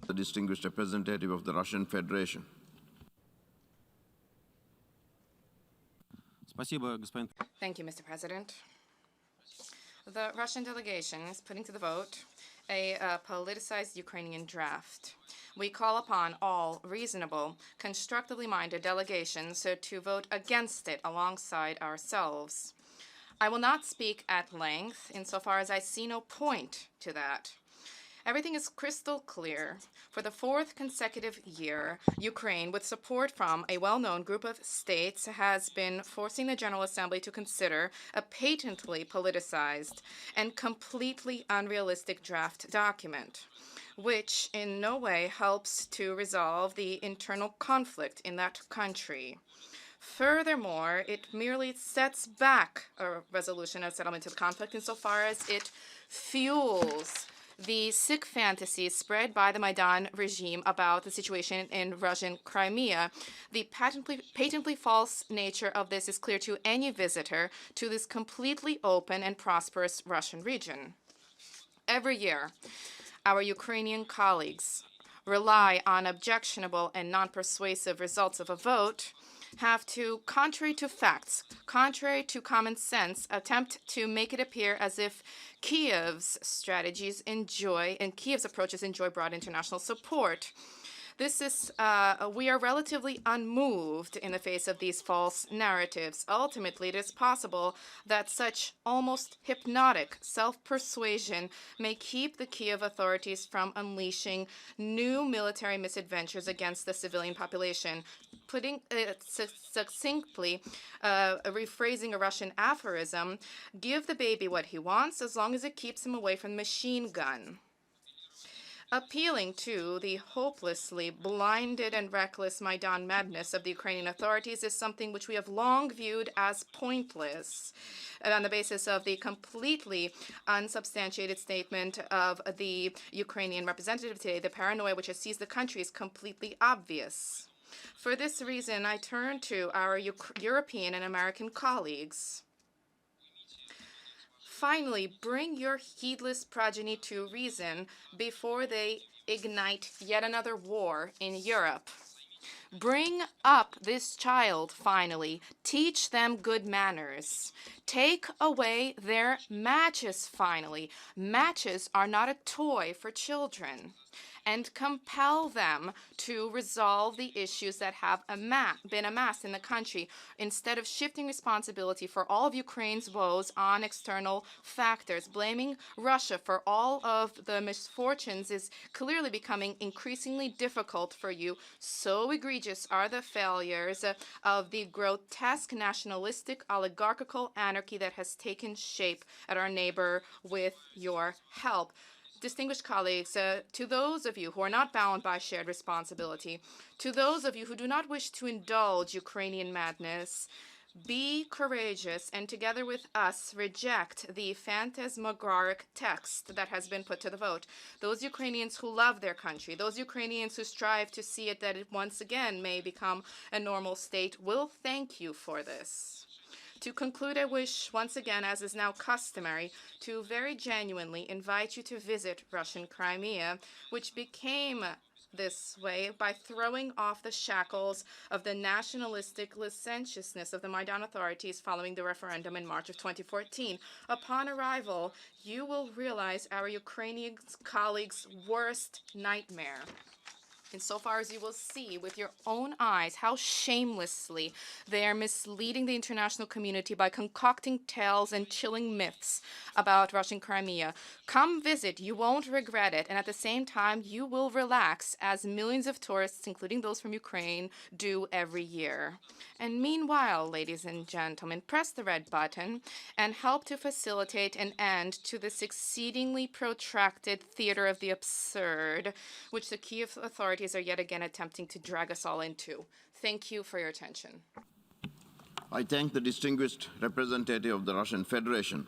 The distinguished representative of the Russian Federation. Thank you, Mr. President. The Russian delegation is putting to the vote a politicized Ukrainian draft. We call upon all reasonable, constructively minded delegations to vote against it alongside ourselves. I will not speak at length insofar as I see no point to that. Everything is crystal clear. For the fourth consecutive year, Ukraine, with support from a well-known group of states, has been forcing the General Assembly to consider a patently politicized and completely unrealistic draft document, which in no way helps to resolve the internal conflict in that country. Furthermore, it merely sets back a resolution of settlement of the conflict insofar as it fuels the sick fantasies spread by the Maidan regime about the situation in Russian Crimea. The patently false nature of this is clear to any visitor to this completely open and prosperous Russian region. Every year, our Ukrainian colleagues rely on objectionable and non-persuasive results of a vote, have to, contrary to facts, contrary to common sense, attempt to make it appear as if Kiev's strategies enjoy and Kiev's approaches enjoy broad international support. We are relatively unmoved in the face of these false narratives. Ultimately, it is possible that such almost hypnotic self-persuasion may keep the Kiev authorities from unleashing new military misadventures against the civilian population. Putting it succinctly, rephrasing a Russian aphorism, give the baby what he wants as long as it keeps him away from the machine gun. Appealing to the hopelessly blinded and reckless Maidan madness of the Ukrainian authorities is something which we have long viewed as pointless on the basis of the completely unsubstantiated statement of the Ukrainian representative today. The paranoia which has seized the country is completely obvious. For this reason, I turn to our European and American colleagues. Finally, bring your heedless progeny to reason before they ignite yet another war in Europe. Bring up this child, finally. Teach them good manners. Take away their matches, finally. Matches are not a toy for children. And compel them to resolve the issues that have been amassed in the country, instead of shifting responsibility for all of Ukraine's woes on external factors. Blaming Russia for all of the misfortunes is clearly becoming increasingly difficult for you. So egregious are the failures of the grotesque nationalistic oligarchical anarchy that has taken shape at our neighbor with your help. Distinguished colleagues, to those of you who are not bound by shared responsibility, to those of you who do not wish to indulge Ukrainian madness, be courageous and together with us reject the phantasmagoric text that has been put to the vote. Those Ukrainians who love their country, those Ukrainians who strive to see it that it once again may become a normal state will thank you for this. To conclude, I wish, once again, as is now customary, to very genuinely invite you to visit Russian Crimea, which became this way by throwing off the shackles of the nationalistic licentiousness of the Maidan authorities following the referendum in March of 2014. Upon arrival, you will realize our Ukrainian colleagues' worst nightmare, insofar as you will see with your own eyes how shamelessly they are misleading the international community by concocting tales and chilling myths about Russian Crimea. Come visit, you won't regret it, and at the same time you will relax, as millions of tourists, including those from Ukraine, do every year. And meanwhile, ladies and gentlemen, press the red button and help to facilitate an end to this exceedingly protracted theater of the absurd, which the Kiev authorities are yet again attempting to drag us all into. Thank you for your attention. I thank the distinguished representative of the Russian Federation